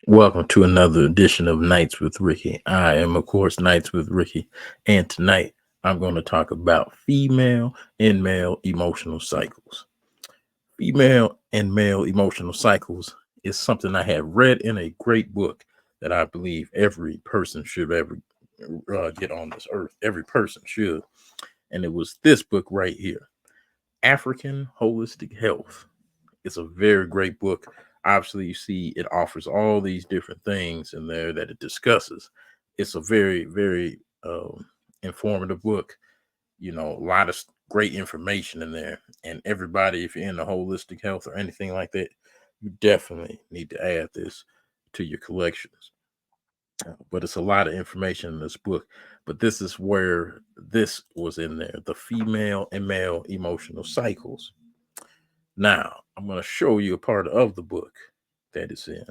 Welcome to another edition of Nights with Ricky. I am, of course, Nights with Ricky, and tonight I'm going to talk about female and male emotional cycles. Female and male emotional cycles is something I have read in a great book that I believe every person should ever get on this earth. Every person should. And it was this book right here, African Holistic Health. It's a very great book. Obviously, you see, it offers all these different things in there that it discusses. It's a very informative book. A lot of great information in there. And everybody, if you're into holistic health or anything like that, you definitely need to add this to your collections. But it's a lot of information in this book. But this is where this was in there, the female and male emotional cycles. Now, I'm going to show you a part of the book that it's in.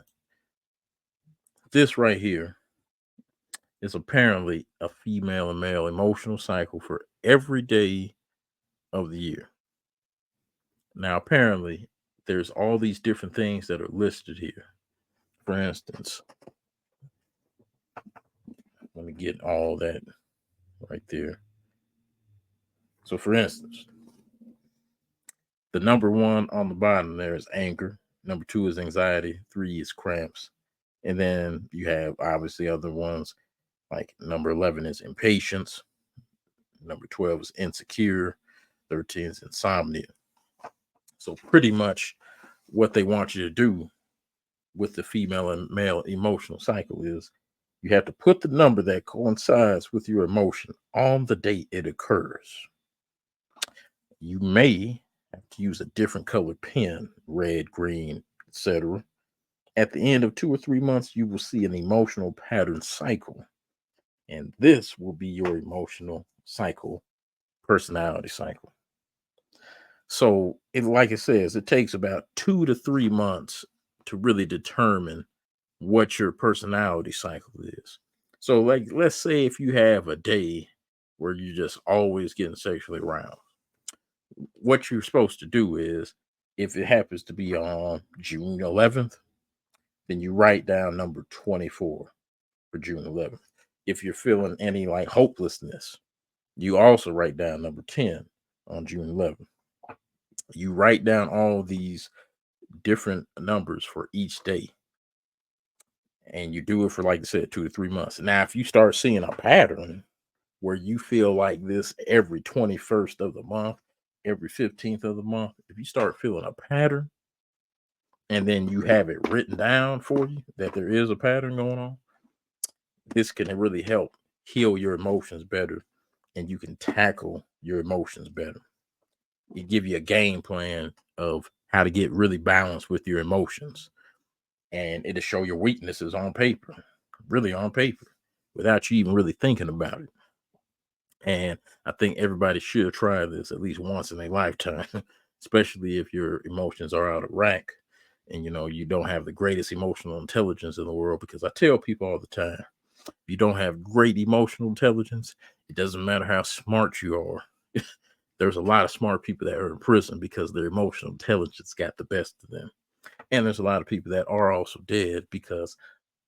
This right here is apparently a female and male emotional cycle for every day of the year. Now, apparently, there's all these different things that are listed here. For instance, let me get all that right there. So, for instance, the number one on the bottom there is anger. Number two is anxiety. Three is cramps. And then you have obviously other ones like number 11 is impatience. Number 12 is insecure. 13 is insomnia. So, pretty much what they want you to do with the female and male emotional cycle is you have to put the number that coincides with your emotion on the date it occurs. You may have to use a different colored pen, red, green, etc. At the end of 2 or 3 months, you will see an emotional pattern cycle. And this will be your emotional cycle, personality cycle. So, like it says, it takes about 2 to 3 months to really determine what your personality cycle is. So, like, let's say if you have a day where you're just always getting sexually aroused, what you're supposed to do is, if it happens to be on June 11th, then you write down number 24 for June 11th. If you're feeling any like hopelessness, you also write down number 10 on June 11th. You write down all these different numbers for each day, and you do it for, like I said, 2 to 3 months. Now, if you start seeing a pattern where you feel like this every 21st of the month, every 15th of the month, if you start feeling a pattern and then you have it written down for you that there is a pattern going on, this can really help heal your emotions better, and you can tackle your emotions better. It give you a game plan of how to get really balanced with your emotions, and it'll show your weaknesses on paper, really on paper, without you even really thinking about it. And I think everybody should try this at least once in a lifetime, especially if your emotions are out of whack and you don't have the greatest emotional intelligence in the world. Because I tell people all the time, if you don't have great emotional intelligence, it doesn't matter how smart you are. There's a lot of smart people that are in prison because their emotional intelligence got the best of them. And there's a lot of people that are also dead because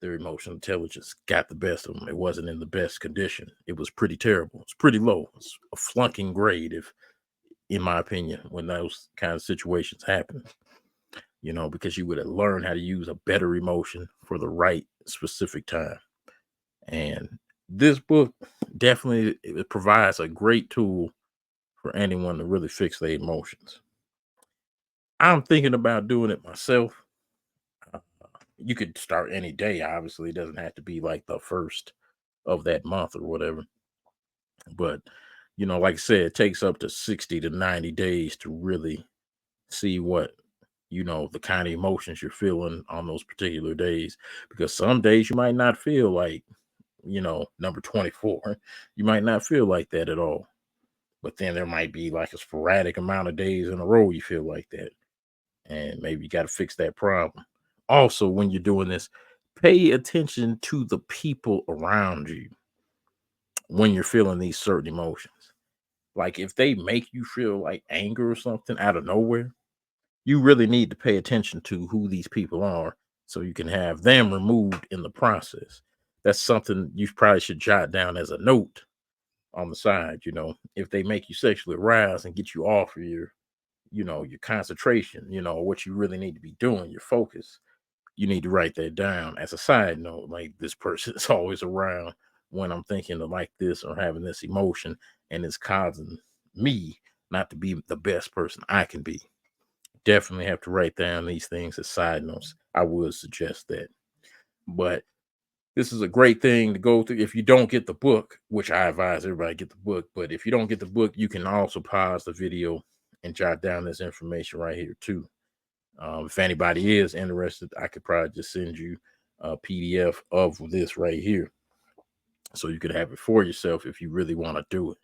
their emotional intelligence got the best of them. It wasn't in the best condition. It was pretty terrible. It's pretty low. It's a flunking grade, if, in my opinion, when those kind of situations happen. Because you would have learned how to use a better emotion for the right specific time. And this book definitely it provides a great tool for anyone to really fix their emotions. I'm thinking about doing it myself. Uh, you could start any day. Obviously, it doesn't have to be like the first of that month or whatever. But, like I said, it takes up to 60 to 90 days to really see what, the kind of emotions you're feeling on those particular days. Because some days you might not feel like, number 24. You might not feel like that at all. But then there might be like a sporadic amount of days in a row you feel like that. And maybe you got to fix that problem. Also, when you're doing this, pay attention to the people around you when you're feeling these certain emotions. Like if they make you feel like anger or something out of nowhere, you really need to pay attention to who these people are so you can have them removed in the process. That's something you probably should jot down as a note on the side. If they make you sexually aroused and get you off of your concentration, what you really need to be doing, your focus, you need to write that down as a side note. Like, this person is always around when I'm thinking of like this or having this emotion, and it's causing me not to be the best person I can be. Definitely have to write down these things as side notes. I would suggest that. But this is a great thing to go through. If you don't get the book, which I advise everybody get the book, but if you don't get the book, you can also pause the video and jot down this information right here too. If anybody is interested, I could probably just send you a PDF of this right here, so you could have it for yourself if you really want to do it.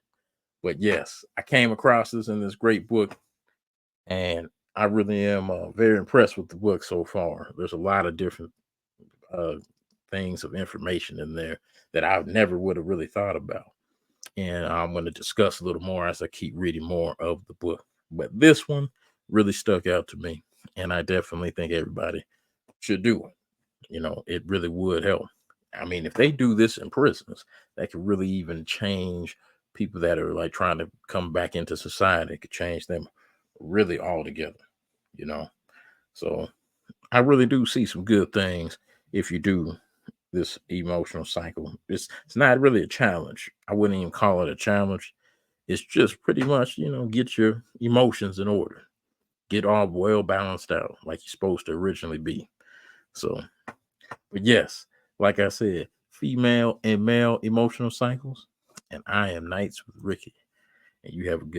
But yes, I came across this in this great book, and I really am very impressed with the book so far. There's a lot of different uh, things of information in there that I never would have really thought about. And I'm going to discuss a little more as I keep reading more of the book. But this one really stuck out to me, and I definitely think everybody should do it. It really would help. I mean, if they do this in prisons, that could really even change people that are like trying to come back into society. It could change them really altogether, you know. So I really do see some good things if you do this emotional cycle. It's not really a challenge. I wouldn't even call it a challenge. It's just pretty much, get your emotions in order. Get all well balanced out like you're supposed to originally be. So, but yes, like I said, female and male emotional cycles. And I am Nights with Ricky. And you have a good